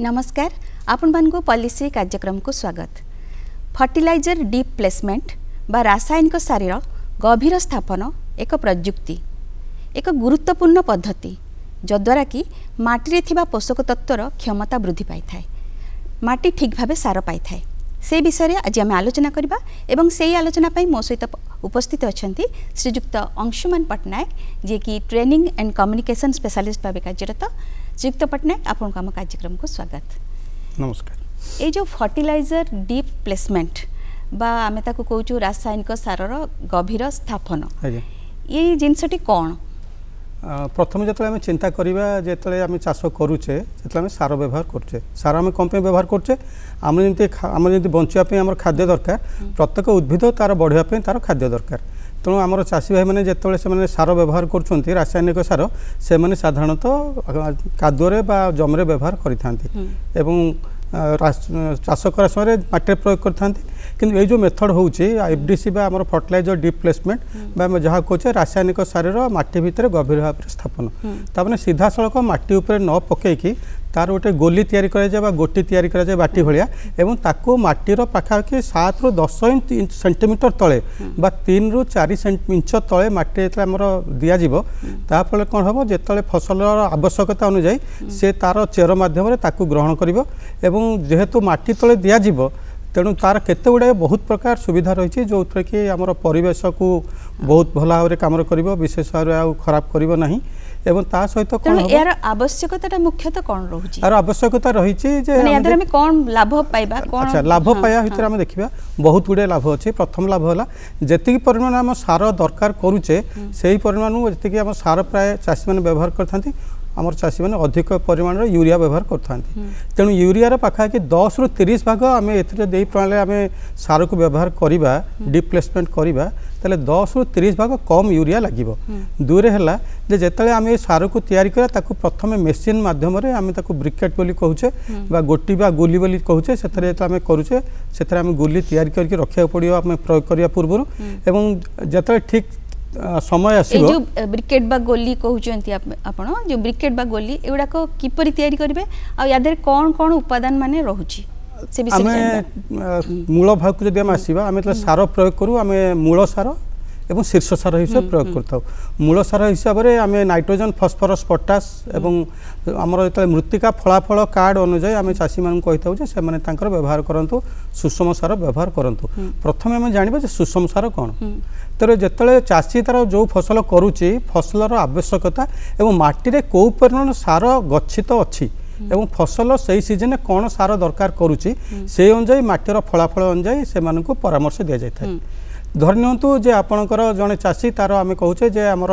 नमस्कार आपण मानक पॉलिसी कार्यक्रम को स्वागत। फर्टिलाइजर डीप प्लेसमेंट बा रासायनिक सार गभीर स्थापन एक प्रयुक्ति एक गुरुत्वपूर्ण पद्धति जद्वारा कि माटी थिबा पोषक तत्वर क्षमता वृद्धि पाई थाए, माटी ठीक भाव सार पाई थाए। से विषय में आज आम आलोचना करबा एवं से आलोचना पाई मो सहित उपस्थित अछंती श्रीयुक्त अंशुमान पट्टनायक जे कि ट्रेनिंग एंड कम्युनिकेशन स्पेशलिस्ट भाव कार्यरत। श्रीयुक्त पट्टनायक आपन को आम कार्यक्रम को स्वागत। नमस्कार। ये जो फर्टिलाइजर डीप प्लेसमेंट बा आमे ताको कहूछु रासायनिक सारर गभीर स्थापन, ये जिनसटी कौन प्रथम जो चिंता करवा जो आम चाष करुचे जो सार व्यवहार करुचे, सार आम कौन व्यवहार करुचे आम जमी बचापी आम खाद्य दरकार, प्रत्येक उद्भिद तार बढ़ापी तार खाद्य दरकार। तेणु आम चाषी भाई मैंने जो सार व्यवहार कर रासायनिक सार से साधारणतः कादुरे जमरे व्यवहार करें चाष कर समय माटी प्रयोग करते। किंतु ये जो मेथड हूँ एफडीसी बा आमर फर्टिलाइजर डीप प्लेसमेंट बा जहाँ कहे रासायनिक सार माटी भितर गभीर भाव में स्थापन तापर सीधा सड़क माटी उपर न पकईकि तार गोटे गोली तैयारी कराए गोटी तैयारी कराए बाटी भाया एवं ताको माटीर पाखापाखि 7 ରୁ 10 सेंटीमीटर तले बा 3 ରୁ 4 इंच तले माटी आमर दिज्व ताफल कौन हम जो फसल आवश्यकता अनुଯାयी से तार चेर मध्यम ग्रहण कर जेहेतु माटी तले दिज्व तेणु तार केते गुड़ाए बहुत प्रकार सुविधा रही जो कि आमर परिवेश को बहुत भल भाव में कम कर विशेष भाव खराब कर ना एवं ता सहित कौन यार आवश्यकता मुख्यतः कौन रही यार आवश्यकता रही कौन लाभ पाइबा कौन अच्छा लाभ पाया भितर आम देखा बहुत गुड़े लाभ अच्छे। प्रथम लाभ है जी परिमाण आम सार दरकार करुचे से ही परिमाण जी आम सार प्राय चाषी मैंने व्यवहार करते आमर चाषी मैंने अधिक परिमाण यूरिया व्यवहार करते। तेणु यूरिया पाखापाखि 10 ରୁ 30 भाग आम ए प्रणाली आम सार को व्यवहार करवा डीप प्लेसमेंट करवा तेल 10 ରୁ 30 भाग कम यूरिया लगे। दुरे है जिते आम ये सार को तैयारी करा ताकू प्रथम मेसीन मध्यम आम ब्रिकेट बोली कहूचे बा गोटी बा गुली बोली कहूचे से आम करुचे से आम गुली तैयारी करके रखा पड़ो आम प्रयोग करने पूर्व एवं जिते ठीक समय आसीबो जो ब्रिकेट बा गोली कहउचंती आपण जो ब्रिकेट बा गोली एगुडा को किपरि तयारी करबे आ यादर कोन कोन उपादान माने रहउची से विषय मूल भाग को जदि हम आसीबा आमे सार प्रयोग करू आमे मूल सार एवं शीर्ष सार हिसाब प्रयोग करता मूल सार हिसाब से आम नाइट्रोजन फॉस्फोरस पोटास एवं आमर जो मृत्तिका फलाफल कार्ड अनुଯାୟୀ आम चाषी मान कही से व्यवहार करूँ सुषम सार व्यवहार करूँ। प्रथम आम जाना सुषम सार कौन तेरे जिते चाषी तार जो फसल करुच्ची फसलर आवश्यकता एवं माटी कौ परिमाण सार गच्छित अच्छी एवं फसल से सीजन कौन सार दरकार करुच्ची से अनुଯାୟୀ माटीर फलाफल अनुଯାୟୀ से परामर्श दि जाए। धरि नियंतु जे आपणकर जड़े चाषी तार आम कहूचे जे आमर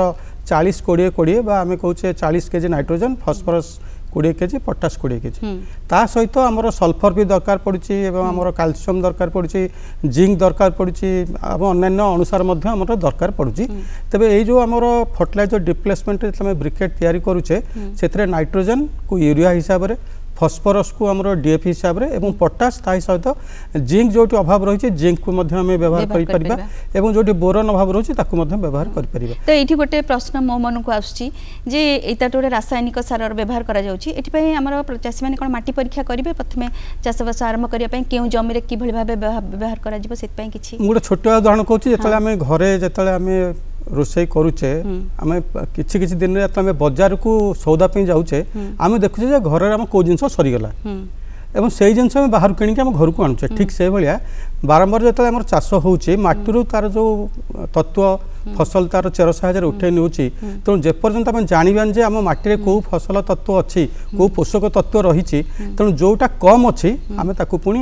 40-20-20 बा आम कहूचे 40 KG nitrogen phosphorus 20 KG potash 20 KG ता सहित आमर सल्फर भी दरकार पड़ुची एवं आमर कैल्शियम दरकार पड़ुची जिंक दरकार पड़ुची अन्य अनुसार आमर दरकार पड़ुची। तेबे ये जो आमर फर्टिलाइजर डिप्लेसमेंट आम ब्रिकेट तैयारी करुचे से नाइट्रोजन को यूरिया हिसाब से फॉस्फोरस को आमर डीएपी हिसाब से एवं पोटास ता सहित जिंक जो अभाव रही है जिंक को व्यवहार कर जो बोरन अभाव रही है व्यवहार कर। तो ये गोटे प्रश्न मो मन को आसुची जे एटा गोटे रासायनिक सार व्यवहार करा जाउची एटिपई हमर चाषी माने कोन माटी परीक्षा करिवे प्रथमे चाषबास आरंभ करिया पई केउ जमी रे कि भली भाबे व्यवहार करा जिवो सेत पई किछि गोटे छोट उदाहरण कहूची जेतले आमे घरे जेतले आमे रोषे करुचे आम किछि दिन में बजार को सौदा पे जाऊे आम देखुचे घर आम कौ जिन सरीगला एवं से जिन बाहर किणिक आम घर को आणुचे ठीक से भाया बारंबार जो आम चाष होटी तार जो तत्व फसल तार चेर साहाଯ୍य उठे नौची तेणु जेपर्यंत आम जानान आम माटी कौ फसल तत्व अच्छी कौ पोषक तत्व रही तेणु जोटा कम अच्छी आम पुणी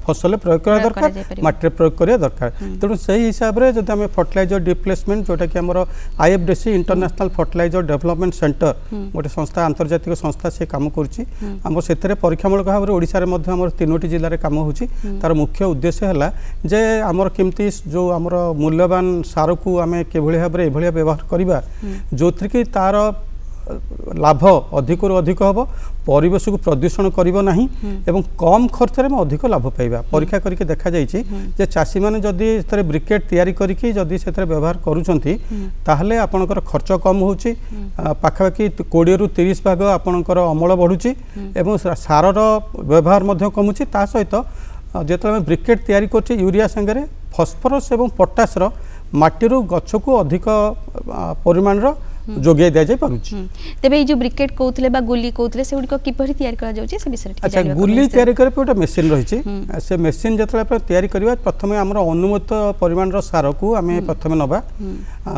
फसल प्रयोग करा दरकार माटी प्रयोग करा दरकार। तेणु से हिसाब से जब आम फर्टिलाइजर डिप्लेसमेंट जोटा कि आमर आईएफडीसी इंटरनेशनल फर्टिलाइजर डेवलपमेंट सेंटर गोटे संस्था आंतर्जातिक संस्था से कम करुम से परीक्षामूलक भाव में ओडिशा में आम 3टी जिले में कम होची तार मुख्य उद्देश्य है जे आमर केमती जो आमर मूल्यवान सार को आम के भाव में व्यवहार करवा जो कि तार लाभ अधिक अधिक हम परिवेश को प्रदूषण करिवो नहीं एवं कम खर्च में अधिक लाभ पाइबा परीक्षा करके देखा जाइए जे चाषी मैंने जदि से ब्रिकेट तैयारी करके जदि से व्यवहार करुँच ताहले आपणकर खर्च कम होची पाखापाखि 20 ରୁ 30 भाग आपणकर अमल बढ़ुची एवं सारर व्यवहार मध्य कमुची ता सहित जो ब्रिकेट तैयारी करछे यूरिया संगे फॉस्फोरस एवं पोटास माटी गछ को अधिक परिमाण जोगे दिया जाय पारुची तबे जो ब्रिकेट कहउथले बा गुली कहउथले से गुडी को किपरि तैयार करा जाउची से विषय अच्छा गुली तैयार करे पे मशीन रहिची से मशीन जतले आपण तैयारी करबा प्रथमे हमर अनुमत परिमाण रो सार को हमें प्रथमे नबा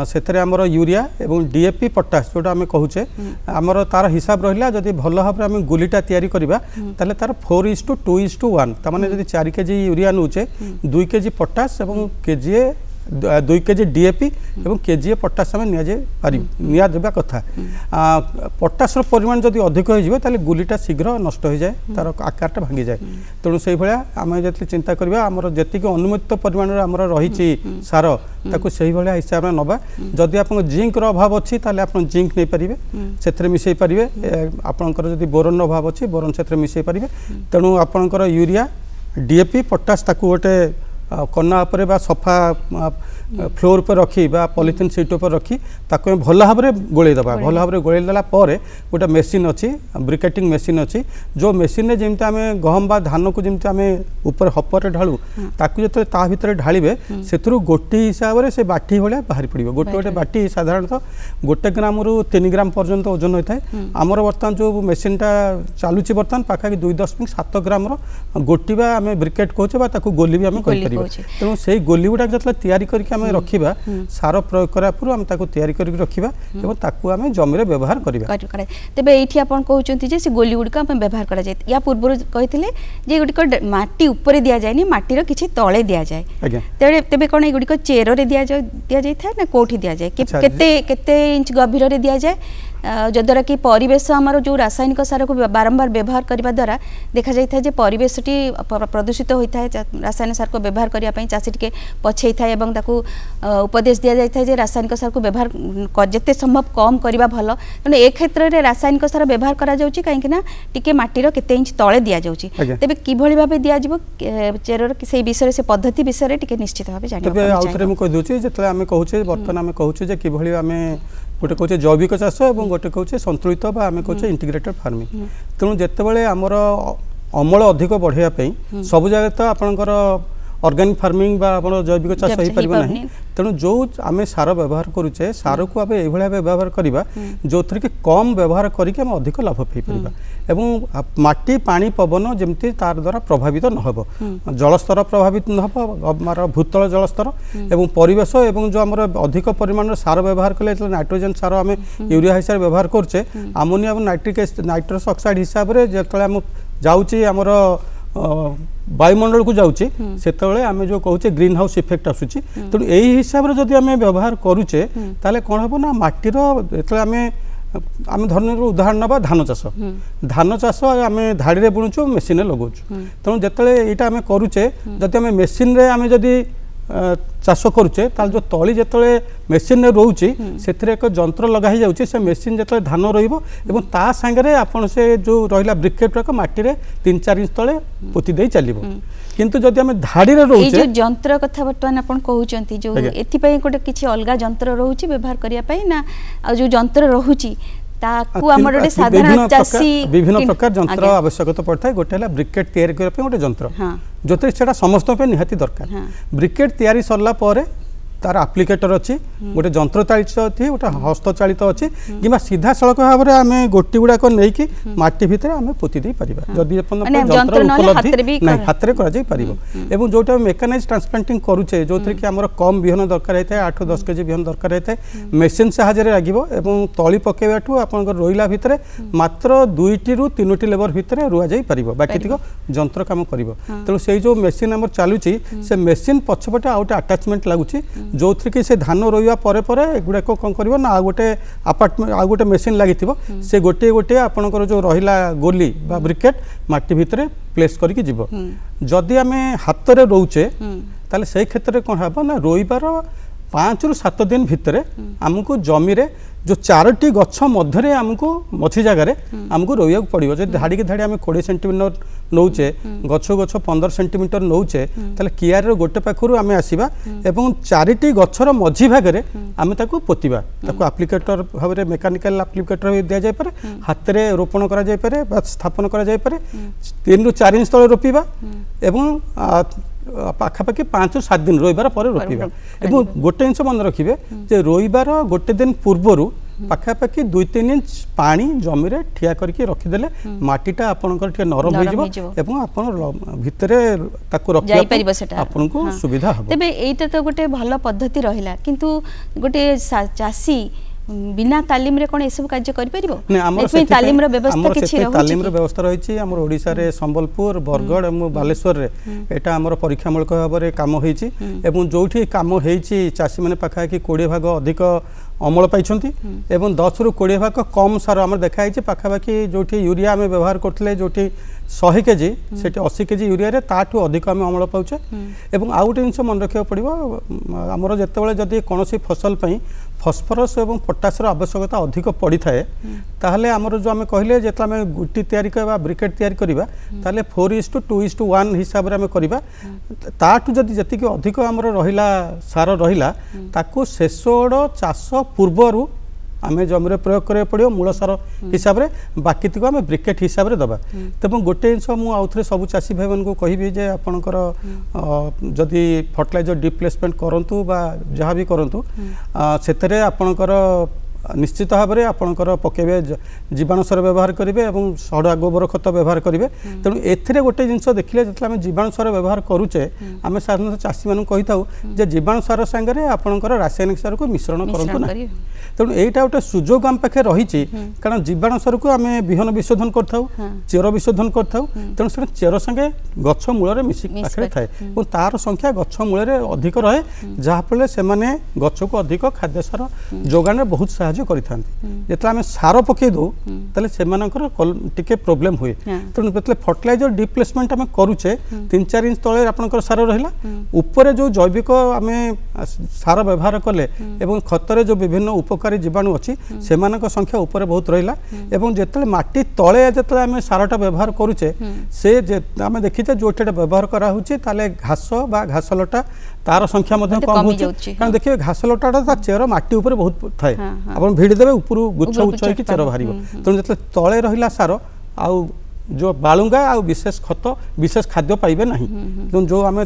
सेथरे हमर यूरिया एवं डीएपी पोटास जोटा हमें कहूचे हमर तार हिसाब रहिला जदी भलो भाबरे हमें गुलीटा तैयारी करबा ताले तार 4:2:1 त माने जदी 4 केजी यूरिया नउचे 2 केजी पोटास एवं केजी 2 केजी डीएपी एवं केजी पोटास में निया देबा कथा पोटास परिमाण जदि अधिक हो ताले गुलीटा शीघ्र नष्ट हो जाए तार आकारटा भांगी जाए तेणु से भाया आम जो चिंता करवा आमर जी अनुमत परिमाण आमर रही सार ताकू से भाया हिसाब से नवा जदि आप जिंक अभाव अच्छी ताले आप जिंक नहीं पारे से मिसई पारे आपंकर जदि बोरन अभाव अच्छी बोरन से मिसई पारे तेणु आपंकर यूरिया डीएपी पोटास ताकू गोटे कन्ना पर बा सफा फ्लोर पर रखी बा पॉलिथिन सीट पर रखी ताको भल भाव में गोले दबा भल भाव में गोले देला पर गोटे मेसीन अच्छी ब्रिकेटिंग मेसीन अच्छी जो मेसीन में जमी आम गहम बा धान को जमी आम ऊपर हपर ढालू ताकू जो ता भितर ढालिबे सेथुरु गोटी हिसाब से बाटी भाया बाहरी पड़ो गोटे गोटे बाटी साधारणतः 1 ग्राम रु 3 ग्राम पर्यंत ओजन होता है आमर बर्तमान जो मेसीनटा चलुची बर्तमान पाखापाखि 2.7 ग्राम गोटी बा आम ब्रिकेट कहचे गोली भी आम कहीपर तेणु से गोली गुड़ा जो तैयारी करके आम रखा सार प्रयोग करा पूर्व आम तैयारी करके रखा और ताकू आम जमी व्यवहार करवा तेज ये आप कहते से गोली गुड़िक आम व्यवहार करा जाए या पूर्व कहते गुड़िक माटी उपर दि जाए माटीर किसी तले दि जाए तेज कौन युड़िक चेर दि जाए ना कौटी दि जाए केते इंच गभीर दि जाए जद्वारा कि परिवेश आमर जो रासायनिक सार को बारंबार व्यवहार करने द्वारा देखा जाए जे परिवेशटी प्रदूषित होता है रासायनिक सार को व्यवहार करने चाषी टे पछे था उपदेश दि जाए रासायनिक सार को व्यवहार जिते संभव कम करवा भल तेणु ए क्षेत्र में रासायनिक सार व्यवहार करा टिके माटीर केते इंच तले दि जाए तेज किभली भाव दिज्व चेर से विषय से पद्धति विषय टिके निश्चित भाव जान कहूचे बर्तमान आम कहूचे किभली आम गोटे कहे जैविक चाष और गोटे कहे संतुलित आम कहे इंटीग्रेटेड फार्मिंग तेणु जितेबाला आमर अमल अधिक बढ़ाई सब जगह तो आपंकर ऑर्गेनिक फार्मिंग बा जैविक चाष हो पार ना तेणु जो आम सार व्यवहार करुचे सार को आम ये व्यवहार करवा जो थी कि कम व्यवहार करके आम अधिक लाभ पाइपर एवं माटी पानी पवन जमती तार द्वारा प्रभावित न हो जलस्तर प्रभावित न हो भूतल जलस्तर एवं परिवेश एवं जो आम अधिक परिमाण सार व्यवहार कले नाइट्रोजेन सार आम यूरिया हिसाब से व्यवहार करचे आमोनिया और नाइट्रस ऑक्साइड हिसाब से जो आम जाऊँगी आमर वायुमंडल को जाऊँचे से आम जो कहूचे ग्रीन हाउस इफेक्ट आसूची तेणु यही हिसाब से जदि आम व्यवहार करुचे ताले कौन हम ना माटीर जो आम आम धरण उदाहरण ना धान चाष आम धाड़ी बुणुचु मेसीन लगाऊँ तेणु जिते यहाँ आम करुचे जदि आम मेसीन आम जदि चाष करुचे जो तली जिते मेसीन रोचे से एक जंत्र लगाई जाऊँगी से मेसीन जो धान रा सांगे आपन से जो रहा ब्रिकेट माटी 3-4 इंच तले पोती दे चलो किंतु जदि आम धाड़ी रोचे जंत्र कथा बर्तमान आप कहते जो एपाई गोटे किसी अलग जंत्र रोचे व्यवहार करने ना जो जंत्र रोचे विभिन्न प्रकार जंत्र आवश्यकता पड़ता है गोटे ब्रिकेट तैयारी करने गोटे जंत्र जो से समस्त निहाती दरकार ब्रिकेट तैयारी सरला तार आप्लिकेटर अच्छी गोटे जंत्र चालित अच्छी गोटे हस्तचालित अच्छी कि सीधा सड़क भाव में आम गोटी गुड़ाक नहीं माटी भितर आम पोती दे पार जदि जंत्र उपलब्धि ना हाथ में जो मेकानाइज ट्रांसप्लांटिंग करुचे जो थी कि आम कम विहन दरकार होता है 8-10 केजी विहन दरकार होता है मेसीन साहाय्य लगे तली पकेवाठू आप रोला भितर मात्र 2-3 लेबर भितर रुआ जाई पार बाकी तक जंत्र कम कर तेणु से जो मेसीन आम चलुची से मेसीन पछपटे आउ गोटे आटाचमेंट लगुच जो थी कि से धान रोइवा परे परे एगुड़ा कौन कर ना आ गोटे आपार्टमेंट आ गोटे मेसीन लगी से गोटे गोटे आपणकर जो रहा गोली बा ब्रिकेट माटी भितर प्लेस करके जीव जदि आम हाथ में रोचे ताले से क्षेत्र में कौन हम ना रोइबार 5 ରୁ 7 दिन भितर आमको जमी रे जो 4टी गछ मध्य आमको मझी जगार आमको रोइया पड़ो जो धाड़ी के धाड़ी आम 20 सेंटीमीटर नौचे गछ गछ 15 सेंटीमीटर नौचे ताले कियार गोटे पाखरु आम आसीबा एवं 4टी गछर मझी भागरे आम ताकू पोतिबा ताकू एप्लिकेटर भाव में मेकानिकल एप्लिकेटर भी दिया जाय पारे हाथ रे रोपण करा जाय पारे बा स्थापन करा जाय पारे 3 ରୁ 4 इंच तले रोपिबा एवं पाखापाखि 5 ରୁ 7 दिन रोइबार पर रोपिबा एवं गोटे इंच मन रखिबे जे रोइबार गोटे दिन पूर्वरु पाखापाखि 2-3 इंच पानी जमी रे ठिया करके रखिदेले माटीटा आपनकर ठिया नरम हो जिवो एवं आपन भितरे ताकू रखिया आपनको सुविधा हबो तबे एटा तो गोटे भलो पद्धति रहिला किंतु गोटे चासी बिना तालीम रे कोन ए सब कार्य करि परिबो एतै तालीम रे व्यवस्था किछि रहउ तालीम रे व्यवस्था रहि छि हमर ओडिसा रे संबलपुर बरगढ़ एवं बालेश्वर रे एटा हमर परीक्षामूलक भाव रे काम होई छि एवं जोठी काम होई छि चासी माने पाखा कि 20 भाग अधिक अमल पाइछंती एवं 10 ରୁ 20 भाग कम सार हमर देखाई छि पाखापाखि जोठी यूरिया हम व्यवहार करथले जोठी 100 केजी सेठी 80 केजी यूरिया रे ताठू अधिक हम अमल पाउछे एवं आउट जिंस मन रखिया पड़िबो हमर जेतेबेले जदी कोनोसी फसल पई फॉस्फोरस एवं पोटास आवश्यकता अधिक पड़ी थाए ताहले हमर जो आम कहले जेतला आम गुटी तयारी करबा ब्रिकेट तयारी करबा ताहले 4:2:1 हिसाब रे आम करबा ताठू जदी जति के अधिक हमर रहिला सार रहिला ताकू शेषोड चाष पूर्वरु आम जमी प्रयोग करा पड़ो मूल सार हिसाब से बाकी तक आम ब्रिकेट हिसाब से दबा तेज गोटे जिन मुझे सब चाषी भाई मानक कहि जे आपणकर जदि फर्टिलाइजर डिप्लेसमेंट करूँ जहाँ भी करूँ से आपणकर निश्चित भाव में आपणकर पकेबे जीवाणु सार व्यवहार करेंगे और सड़ा गोबर खत व्यवहार करेंगे तेणु ए गोटे जिनस देखिले जो आम जीवाणु सार व्यवहार करुचे आम साधारणतः चाषी मानक कही था जे जीवाणु सार सांगे आपणकर रासायनिक सार को मिश्रण करूँ ना तेणु यहीटा गोटे सुजोग आम पाखे रही कारण जीवाणु सार को आम बिहन विशोधन कर चेर विशोधन करूँ से चेर संगे गछ मूल मिसिक पाखे थाए और तार संख्या गछ मूल अधिक रहे जहाँफल से गछ को अधिक खाद्य सार जोगाण में बहुत साहाय्य करते आम सार पकई दो टे प्रोब्लेम हुए तेणु जो फर्टिलाइजर डिप्लेसमेंट आम करुचे 3-4 इंच तले आपंकर सार रहा ऊपर जो जैविक आम सार व्यवहार कले खतर जो विभिन्न उपकारी जीवाणु अच्छी से संख्या ऊपर बहुत रहा जो माटी तले जो आम सारटा व्यवहार करुचे से आम देखीचे जो व्यवहार कराऊे घास बा घास लटा तार संख्या कम हो कारण देखिए घास लटा चेर माटी उपर बहुत थाए आप भिड़देवे ऊपर गुच्छ गुच्छ होकर चेर बाहर तेणु जो तले रहा सार आउ जो बालुंगा आ विशेष खत विशेष खाद्य पाइबे नहीं जो आम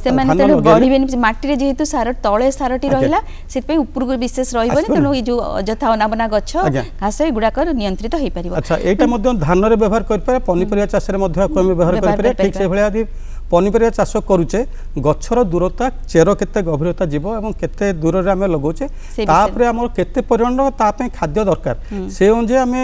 माटी जेहेतु सार तले सारटी रहा से ऊपर को विशेष रही तेणु जो अजथा अनाबना गछ घास गुड़ाक नियंत्रित हो पार। अच्छा यहाँ धान में व्यवहार कर पनीपरिया चाष व्यवहार कर ठीक से भाई पनीपरिया चाष करुचे गछर दूरता चेर केते गभीरता जीव और केते दूर रे आमे लगौचे तापरे हमर केते परिमाण तापे खाद्य दरकार से अनुसार आमे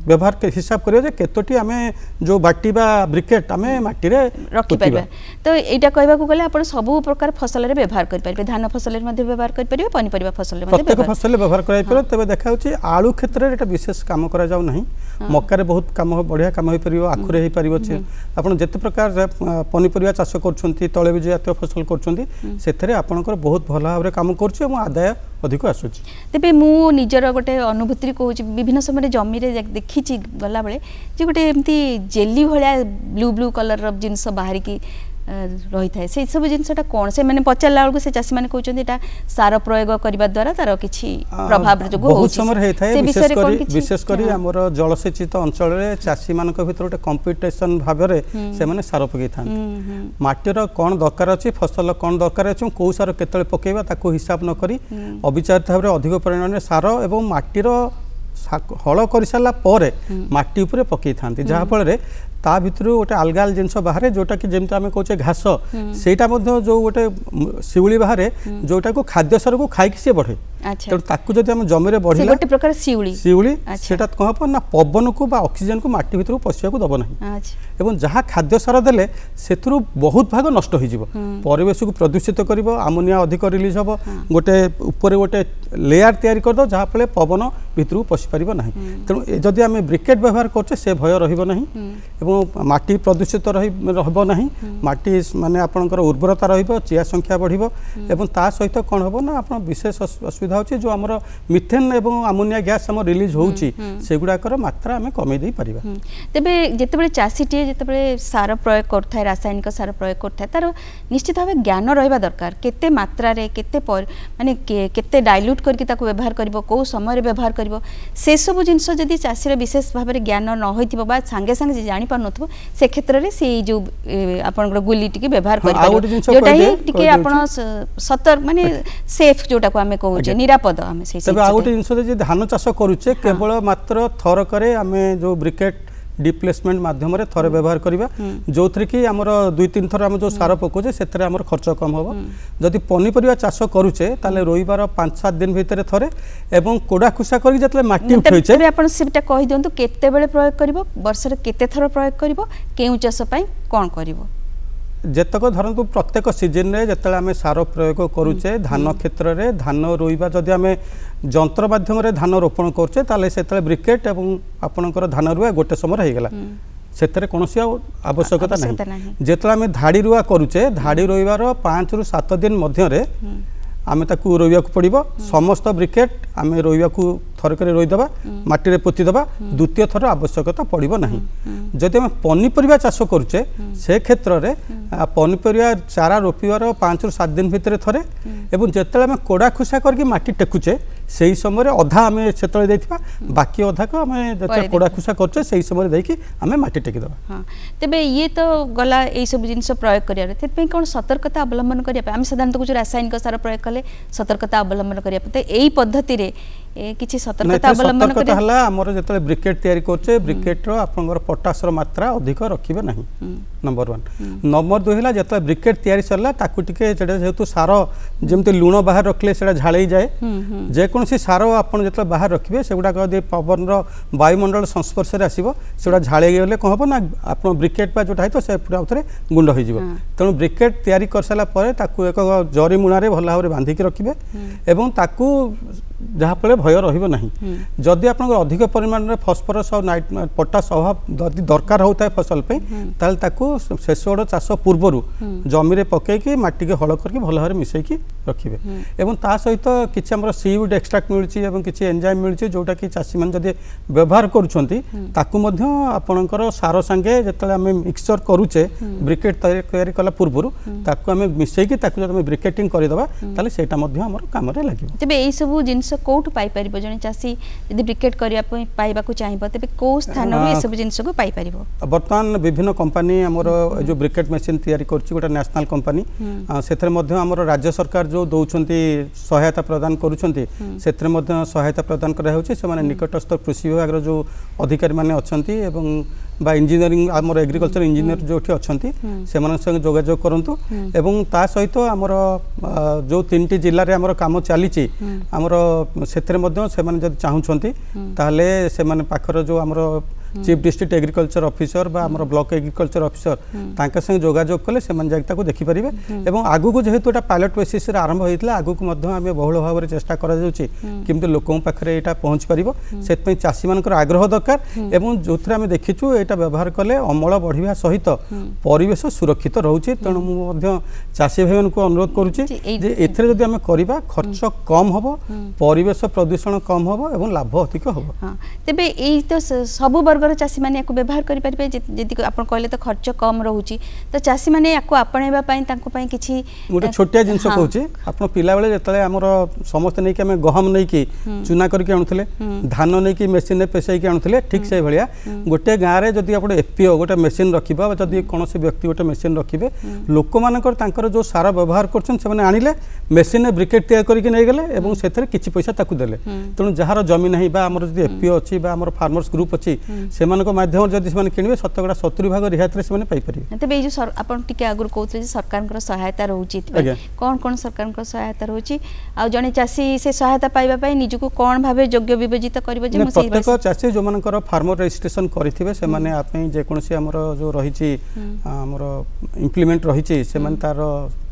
व्यवहार हिसाब करियो जे केतोटी आमे जो बाटी बा ब्रिकेट आमे माटी रे रखि परबा। तो एटा कहबा को गले आपण सब प्रकार फसल रे व्यवहार कर परबे धान फसल रे मध्ये व्यवहार कर परबे पनीपरिया फसल रे मध्ये प्रत्येक फसल व्यवहार कराई परबे तबे देखाउची आलू क्षेत्र रे एटा विशेष काम करा जाउ नहीं मक्का रे बहुत काम बढ़िया काम होई परिबो आखु रे होई परिबो छे आपण जते प्रकार पनीपरिया चाष करछंती तैलबीज जातीय फसल करछंती सेथरे आपनकर बहुत भल भाव रे काम करछ और आदाय अधिक आसुची। तेबे मु निजर गोटे अनुभूति कहूँ विभिन्न समय जमी रे देखी गला बेले जे गोटे एमती जेली भाया ब्लू ब्लू कलर जिनस बाहर की रही था से सब जिनसटा कौन से मैंने पचारा बेलू से चाषी मैंने कहते सार प्रयोग करने द्वारा तार किसी प्रभाव जो बहुत समय विशेषकर आमर जलसेचित अंचल चाषी मान भर गोटे कंपिटिशन भाव से सार पकई था माटीर कौन दरकार अच्छी फसल कौन दरकार अच्छे कौ सार केतले पकेबा ताको हिसाब नक अविचारित भाव अधिक परिमाण में सार और माटीर हल कर सारा पर माटी उपरे पकई था जहाँफल ता भितर गोटे अलगाल जिनस बाहर जोटा कि जमी आम कहे घास सेटा जो गोटे शिउली बाहर जोटा को खाद्य सार को खाई सी बढ़े तेणु ताकू जब आम जमी बढ़े गोटे प्रकार शिउली सेटा कौन हम ना पवन को ऑक्सीजन को माटी भितर पशिया दब ना एवं जहाँ खाद्य सार देले से बहुत भाग नष्ट हो परिवेश को प्रदूषित कर आमोनिया अधिक रिलीज हम गोटे ऊपर गोटे लेयर तैयारी करद जहाँफल पवन भितर पशि पार ना तेणु जदि आम ब्रिकेट व्यवहार करछे से भय रहिबो नहीं एवं माटी प्रदूषित रहब नहीं माटी माने आपनकर उर्वरता रहिबो चिया संख्या बढ़िबो एवं ता सहित कोन हबो ना आपण विशेष असुविधा होची जो हमर मिथेन एवं अमोनिया गैस हम रिलीज होउची सेगुडाकर मात्रा हमें कमे देई परिबा। तेबे जेतेबेले चासीटी जेतेबेले सार प्रयोग करथाय रासायनिक सार प्रयोग करथाय तार निश्चित भाव ज्ञान रहिबा दरकार केते मात्रा रे केते माने केते डाइल्यूट करके ताको व्यवहार करिवो को समय रे व्यवहार करिवो से सब जिंस जदी चासी रे विशेष भाव रे ज्ञान न होइथिबो बा संगे संगे जानि पार नथबो से क्षेत्र रे से जो आपनकर गुली टिके व्यवहार करि पारिबो जोटा ही टिके आपण सतर माने सेफ जोटा को हमें कहू जे निरापद हमें से तबे आ गोटे जिंस जे धान चाष करूचे केवल मात्र थर करे हमें जो ब्रिकेट डिप्लेसमेंट माध्यम रे थरे व्यवहार करिबा जो थरे कि हमर 2-3 थर हम जो सार पकोचे सेतरे हमर खर्च कम होबो जदि पनिपरिया चाष करूचे ताले रोइबार 5-7 दिन भीतर थरे एवं कोडा खुसा करी जतले माटी उठैचे तबे आपण सेटा कहि दियंतु केते बेले प्रयोग करिवो वर्ष रे केते थर प्रयोग करिवो केउ चाष पई कोन करिवो जेतक धरतु प्रत्येक सीजन रे जतले आमे सार प्रयोग करूचे धान क्षेत्र रे धान रोइबा जदि आमे जंत्र माध्यम रे धान रोपण करछे ताले सेतले ब्रिकेट एवं आपनकर धान रुआ गोटे समय रहि गेला सेतरे कोनोसी आवश्यकता नहीं जेतले आमे धाडी रुआ करूचे धाडी रोइबार 5 रु 7 दिन मध्य रे आमे ताकू रोइबा को पड़िबो समस्त ब्रिकेट आमे रोइबा को थर करे रोइ दबा माटी रे पोती दबा द्वितीय थर आवश्यकता पड़िबो नहीं जदि हम पनिपरिया चाष करूचे से क्षेत्र रे पनिपरिया चारा रोपिवार 5 रु 7 दिन भितर थरे एवं जेतले हम कोडा खुसा करके माटी टेकुचे सेही समय रे अधा हमें सेतले दैथिबा बाकी अधा को हमें जेतले कोडा खुसा करचे सेही समय रे दैकी हमें माटी टेकी दबा। हां तबे ये तो गला ए सब जिंस प्रयोग करिया रे तेत पे कोन सतर्कता अवलंबन करिया हम साधारणतः कुछ रासायनिक सार प्रयोग कले सतर्कता अवलंबन करिया पते एई पद्धति रे किछि सतर्कता अवलंबन करिया हला हमर जेतले ब्रिकेट तयारी करचे ब्रिकेट रो आपनगर पोटास रो मात्रा अधिक रखिबे नहीं नंबर 1 नंबर 2 हला जेतले ब्रिकेट तयारी सरला ताकू टिके जेटा जेतु सार जेमते लूण बाहर रखले सेडा झाळेई जाय जे कोनसी सार आपन जेतले बाहर रखिबे सेगुडा कदे पवन रो वायुमंडल संस्पर्श रे आसीबो सेडा झाळेई गेले कोन हबो ना आपन ब्रिकेट पा जोटा है तो से पूरा उथरे गुंड होई जिवो तनो ब्रिकेट तयारी कर सला परे ताकू एक जरी मुणा रे भला भाबरे बांधी के रखिबे एवं ताकू जहाँ फल भय रहिबो नहीं जदि आपन अधिक परिमाण में फॉस्फोरस और नाइट पोटास अभाव जदि दरकार होता है फसल पे ताल ताकू शेषोड़ चाष पूर्व जमी रे पकईकि माटी के हल करके भल भाव मिसईकि रखिबे एवं ता सहित किछि हमर सीवुड एक्सट्रैक्ट मिलछि एवं किछि एंजाइम मिलछि जोटा कि चाषी मान जदि व्यवहार करूछंती ताकू मध्य आपनकर सार संगे जतले हम मिक्सचर करूचे ब्रिकेट तयारी कला पूर्व ताकू हम मिसईकि ताकू जदि हम ब्रिकेटिंग करि दबा ताले सेटा मध्य हमर काम रे लागिबो। तबे एई सब जिंस कोठु पाई परिबो जने चासी यदि ब्रिकेट करिया पाइबा को चाहिबो तबे को स्थान रे ए सब जिंस को पाई परिबो। वर्तमान विभिन्न कंपनी हमर जो ब्रिकेट मशीन तयारी करछि गोटा नेशनल कंपनी सेथरे मध्य हमर राज्य सरकार जो दउछंती सहायता प्रदान करूछंती सेथरे मध्य सहायता प्रदान करा होछि से माने निकटस्थ कृषि विभाग रो जो अधिकारी माने अछंती एवं बा इंजीनियरिंग आमर एग्रीकल्चर इंजीनियर जो अच्छी से संगे जोगाजोग करंतु एवं ता सहित आमर जो 3टी जिल्ला रे आमर काम चली आमर सेथरे मध्य से माने जदि चाहुछंती ताले से माने पाखर जो आमर चीफ डिस्ट्रिक्ट एग्रीकल्चर ऑफिसर बा आमर ब्लॉक एग्रीकल्चर ऑफिसर तांका संगे जोगाजोग कले से माने जाकता को देखि परिबे एवं आगु को जेहेतु एटा पायलट बेसिस रे आरंभ होइतला आगु को मध्य हमें बहुल भाव रे चेष्टा करा जाउची किंतु लोकन पाखरे एटा पहुंच परिबो सेत पई चासी मानकर आग्रह दरकार एवं जोथरे हमें देखिछु एटा व्यवहार कले अमल बढ़िया सहित परिवेश सुरक्षित रहउची तणु मु मध्य चासी भाईन को अनुरोध करूची जे एथरे जदि हमें करिबा खर्च कम होबो परिवेश प्रदूषण कम होबो एवं लाभ अधिक होबो। हां तबे एई तो सब वर्गर चासी माने को व्यवहार करि परिबे जदि आपण कहले तो खर्च कम रहउची तो चासी माने याको आपणेबा पई तांको पई किछि गोटे छोटिया जिंस कहउची आपण पिला बेले जतले हमर समस्त नै कि हमें गहम नै कि चुना करके आनुथले धान नै कि मशीन रे पेसै के आनुथले ठीक से भलिया गोटे गाँ रे जदि आपण एफपीओ गोटे मशीन रखिबा जदि कोनोसी व्यक्ति गोटे मशीन रखिबे लोक मानकर तांकर जो सारा व्यवहार करछन से माने आनिले मशीन रे ब्रिकेट तैयार करके नै गेले एवं सेथरे किछि पैसा ताकू देले तणु जहार जमी नहीं बा हमर जदि एफपीओ अछि बा हमर फार्मर्स ग्रुप अछि से मानको माध्यम जदि से किनबे 70% रिहात रे से माने पाई परिबे। तबे ए जो आपण टिके आगुर कहउतले सरकार सहायता रहउची कोन कोन सरकार सहायता रहउची आ जने चासी से सहायता पाइबा पई निजको कोन भाबे योग्य विवेचित करबो जे म सही प्रत्येक चासी जो मानकर फार्मर रजिस्ट्रेशन करिथिबे से माने आपै जे कोनसी हमर जो रहिची हमर इम्प्लीमेंट रहिची से माने तार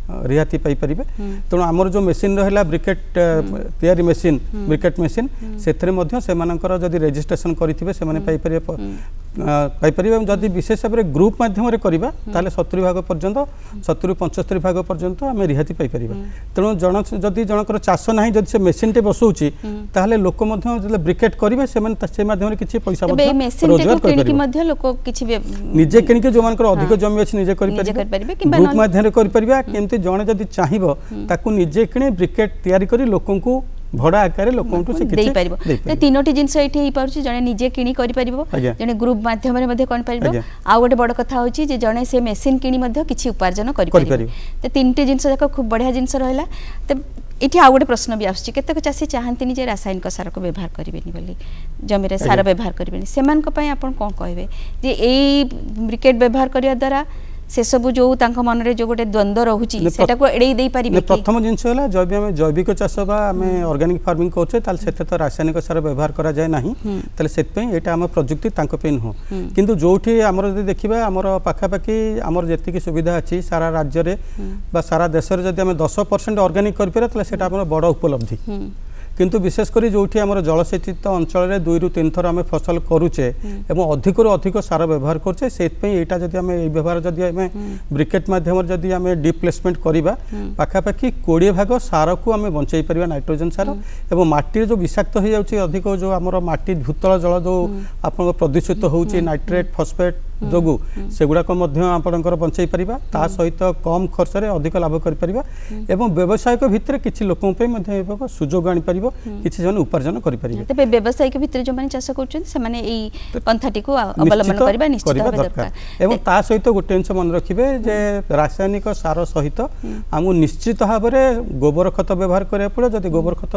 रिहाती पाई परिबे तेणु आमर जो मेसीन रहा ब्रिकेट तैयारी मेसीन ब्रिकेट मेसीन से मध्य से जदि रेजिस्ट्रेशन करेंगे से पाई परिबे पाइपर जदि विशेष भाव में ग्रुप माध्यम करवा 70 भाग पर्यंत 70-75 भाग पर्यंत आम रिहाती पाइपर तेणु जदि जनकर चाष ना जब से मेसीन टे बसाऊँगी ताहले लोक ब्रिकेट करेंगे से माध्यम किसी पैसा रोजगार कर निजे किणिक जो अधिक जमी अच्छी निजे ग्रुप माध्यम करमती जड़े जदि चाहिए ताकू निजे किणे ब्रिकेट तैयारी करी लोकन को भड़ा आकार लोक तीनोटी जिनस ये जड़े निजे किणी जड़े ग्रुप माध्यम आउ गोटे बड़ कथा हूँ जड़े से मेसीन किणी किसी उपार्जन कर तीनटी जिनस जाक खूब बढ़िया जिनस रहा तो ये आउ गोटे प्रश्न भी आसूँ केतक चाषी चाहती जे रासायनिक सार को व्यवहार करेंगे बोली जमी सार व्यवहार करेंगे से आप कौन कहे जे यही ब्रिकेट व्यवहार करने द्वारा से सब जो मन में जो गोटे द्वंद्व रोचे एड़े पारे प्रथम जिनस है जब आम जैविक चाष आम ऑर्गेनिक फार्मिंग करें तो रासायनिक सार व्यवहार करा जाए ना ये आम प्रजुक्ति नुह किंतु जो आमर जब देखा आमर पाखापाखि आमर जी सुविधा अच्छी सारा राज्य में सारा देश में जब आम 10% ऑर्गेनिक कर बड़ उपलब्धि किंतु विशेषकर जो आम जलसेचित अंचल 2 ରୁ 3 थर आम फसल करुचे अधिक अधिक सार व्यवहार करुचे से यहाँ जब आम व्यवहार जब आम ब्रिकेट मध्यम जब आम डीप प्लेसमेंट करवा पाखापाखि 20 भाग सार को आम बचाई पार नाइट्रोजन सार और माटी जो विषाक्त हो जाए अधिक जो आम माटी भूतल जल जो आप प्रदूषित होची नाइट्रेट फॉस्फेट जोगु सेगुड़ाक आपणकर बचाई पारिबा ता सहित कम खर्च रे अधिक लाभ कर पारिबा एवं व्यवसायिक भितर किछि लोकन पे मध्ये सुजोग आनि पारिबो किछि जन उपार्जन कर पारिबे तबे व्यवसायिक भितर जो माने चाष करछन से माने एई पंथाटी को अवलंबन करबा निश्चित भाबे दरकार एवं ता सहित गोटे अंश मन रखिबे जे रासायनिक सार सहित हमु निश्चित भाव रे गोबर खत व्यवहार करे पड़े जदि गोबर खत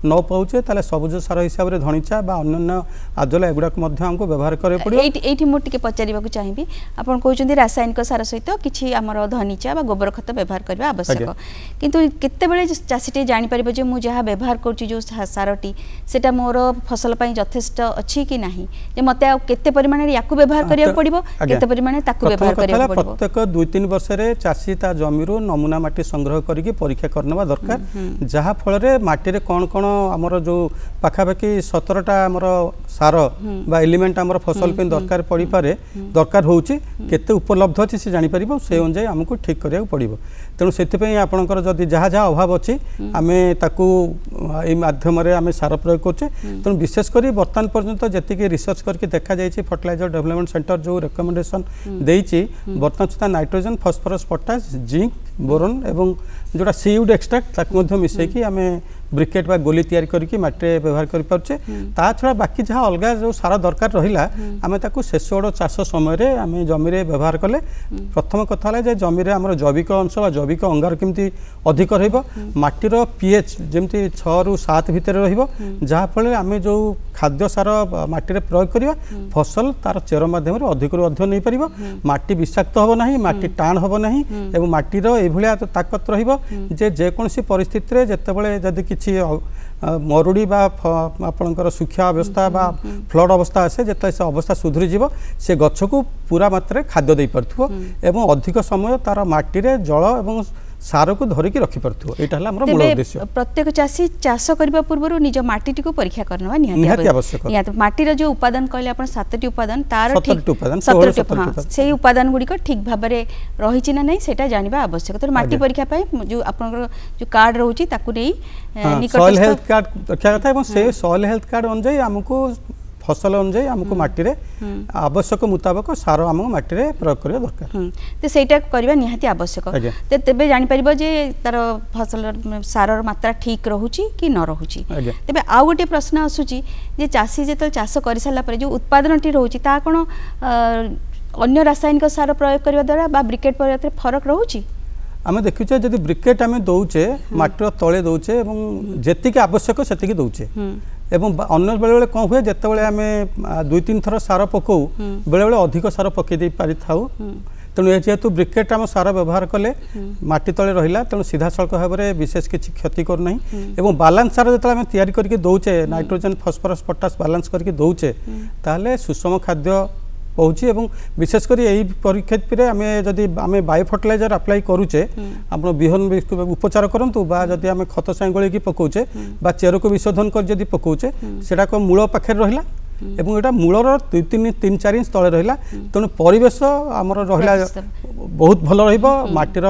न पाउचे ताले सबुज सार हिसाब रे धनिचा बा अन्य आजला एगुडा मध्ये हमको व्यवहार करे पड़े एठी मो टिके पचारिबा चाहिए आपन कहउछन्ती रासायनिक सार सहित किछि हमर धनिचा बा गोबर खत व्यवहार करबा आवश्यक किंतु केते बेले चाषीटे जानि परिबो जे मु जहा व्यवहार करछि जो सारटी सेटा मोर फसल पई यथेष्ट अछि कि नाही जे मते केते परिमाण रे याकु व्यवहार करिया पड़िबो केते परिमाण ताकु व्यवहार करिया पड़िबो प्रत्येक 2-3 वर्ष रे चाषी ता जमीरो नमूना माटी संग्रह करिकि परीक्षा करनवा दरकार जहा फल रे माटी रे कोन कोन हमर जो पाखापाखि 17टा हमर सार बा एलिमेंट हमर फसल पे दरकार पड़ी पारे दरकार होउची केते उपलब्ध अछि से जानि परिबो से अनुसार हमको ठीक करिया पड़िबो तेणु से आपणकर जदि जहाँ जहाँ अभाव अच्छी आम ताकू ये माध्यम आम सार प्रयोग करछे तेणु विशेषकर बर्तमान पर्यंत जी रिसर्च करके देखा जाइए फर्टिलाइजर डेवलपमेंट सेंटर जो रिकमेंडेशन देइछि बर्तमान सुधा nitrogen phosphorus potash zinc boron एवं जोटा सीवुड एक्सट्रैक्ट ताकू मिसेकी आम ब्रिकेट बा गोली तैयारी करके माटी व्यवहार कर पारछे ता छड़ा बाकी जहाँ अलग जो सार दरकार रहिला आम ताकू शेष गोड़ चाष समय आम जमी व्यवहार कले प्रथम कथा है जमी आम जैविक अंश बा जैविक अंगार केमती अधिक रटीर पीएच जमी 6 ରୁ 7 भितर रहाफल आम जो खाद्य सार माटी प्रयोग करवा फसल तार चेर मध्यम अधिक अधिक नहीं पार माटी विषाक्त हम ना माटी टाण हम ना और माटीर ये ताकत रेकोसी परिस्थिति जितेबाला जदि किसी मरुड़ी बा आपणकर सुखा अवस्था बा फ्लड अवस्था आसे जिते से अवस्था सुधरी जीव से गछ को पूरा मात्रा खाद्य दे पारथुव एवं अधिक समय तार माटी रे जल एवं सार को धरिकी रखी पारथुव एटा हला हमर मूल उद्देश्य प्रत्येक चाषी चाष करबा पूर्व निज माटी को परीक्षा करनवा निहाती आवश्यक निहाती माटीर जो उपादान कहले आपण 7टी उपादान तार ठीक 17 से उपादान गुडी को ठीक भाव रे रहिछि ना नै सेटा जानिबा आवश्यक तो माटी परीक्षा पय जो आपन जो कार्ड रहउछि ताकू नै निकट सॉइल हेल्थ कार्ड रखा कथा एवं से सॉइल हेल्थ कार्ड अनुसार हमको फसल अनुसार आमको माटी रे आवश्यक मुताबक सार आम माटी रे प्रयोग करिया दरकार तो सेटा करबा निहाती आवश्यक ते तेबे जानि परिबो जे तार फसल सारर मात्रा ठीक रहउची कि न रहउची तेबे आ गोटे प्रश्न आसुची जे चासी जेतल चाष करि साला पर जो उत्पादनटी रहउची ता कोन अन्य रासायनिक सार प्रयोग करबा द्वारा बा ब्रिकेट पर फरक रहउची आम देखुचे जदि ब्रिकेट आम दौचे माटीर तले दौचे जेतिक आवश्यक सेतिक दौचे एवं अन्य बेले बेले कौन हुए जिते आम 2-3 थर सार पकाऊ बेले बेले अधिक सार पकई दे पारि थाउ तेणु जेहेतु ब्रिकेट आम सार व्यवहार कले माटी तले रहिला तेणु सीधा सड़क भाव में विशेष किसी क्षति करना एवं बालांस सार जो आम तैयारी करके दौचे नाइट्रोजन फॉस्फोरस पोटास बालांस करके दौचे ताहले सुषम खाद्य पहुँची एवं विशेषकर यही परिस्थिति आम जदि आम बायो फर्टिलाइजर अप्लाई करुचे आप बिहन उपचार करूँ बा जदि आम खत सांगोल की पकाउचे बा चेर को विशोधन कर जदि पकाउचे सेटा को मूल पाखे रहिला এবং এটা মূলর 3-4 ইঞ্চ তলে রহিলা তেণু পরিবেশ আমার রহিলা বহুত ভালো রহিব মাটির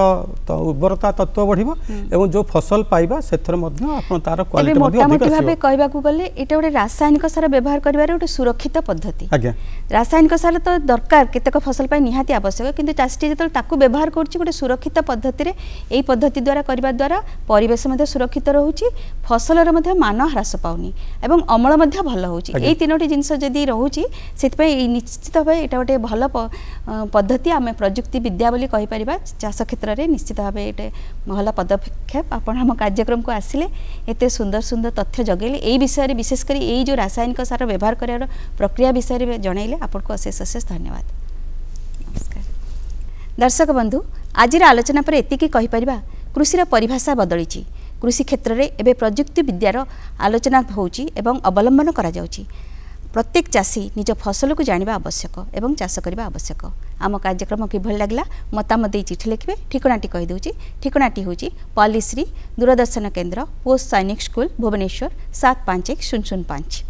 উর্বরতা তত্ত্ব বঢ়িব এবং যে ফসল পাইবা সেথর মধ্য আপন তার কোয়ালিটি মধ্য ଅଧିକ ଆସିବ। ଭାବେ କହିବାକୁ ଗଲେ ଏଟା ଗୋଟେ ରାସାୟନିକ ସାର ବ୍ୟବହାର କରିବାର ଗୋଟେ ସୁରକ୍ଷିତ ପଦ୍ଧତି। ଆଜ୍ଞା ରାସାୟନିକ ସାର ତ ଦରକାର କେତେକ ଫସଲ ପାଇଁ ନିହାତି ଆବଶ୍ୟକ, କିନ୍ତୁ ଚାଷୀଟି ଯେତେବେଳେ ତାକୁ ବ୍ୟବହାର କରୁଛି ଗୋଟେ ସୁରକ୍ଷିତ ପଦ୍ଧତିରେ এই পদ্ধতি দ্বারা করা দ্বারা পরিবেশ মধ্যে সুরক্ষিত রয়েছে, ফসলর মধ্যে মান হ্রাস পাউনি এবং অমল মধ্যে ভালো হচ্ছে। এই তিনোটি জিনিস যদি রয়েছে সেপাই নিশ্চিত ভাবে এটা গোটে ভালো পদ্ধতি, আমি প্রযুক্তি বিদ্যা বলে কইপার চাষ ক্ষেত্রে নিশ্চিত ভাবে এটা ভালো পদক্ষেপ। আপনার আম কার্যক্রমকে আসলে এত সুন্দর সুন্দর তথ্য জগাইলে এই বিষয়ে, বিশেষ করে এই যে রাসায়নিক সার ব্যবহার করার প্রক্রিয়া বিষয়ে জনাইলে আপনার অশেষ অশেষ ধন্যবাদ। নমস্কার। दर्शक बंधु, आजिर आलोचना पर एतिकी कहिपरिबा कृषिर परिभाषा बदलिछि। कृषि क्षेत्र में एवं प्रजुक्ति विद्यार आलोचना होउछि एवं अवलंबन करा जाउछि। प्रत्येक चाषी निज फसल को जानिबा आवश्यक एवं चाष करबा आवश्यक। आम कार्यक्रम किभल लागला मतामत दे चिठी लिखिबे। ठिकनाटी कहि दउछि। ठिकनाटी होउछि पल्लीश्री दूरदर्शन केन्द्र, पोस्ट सैनिक स्कूल, भुवनेश्वर 751005।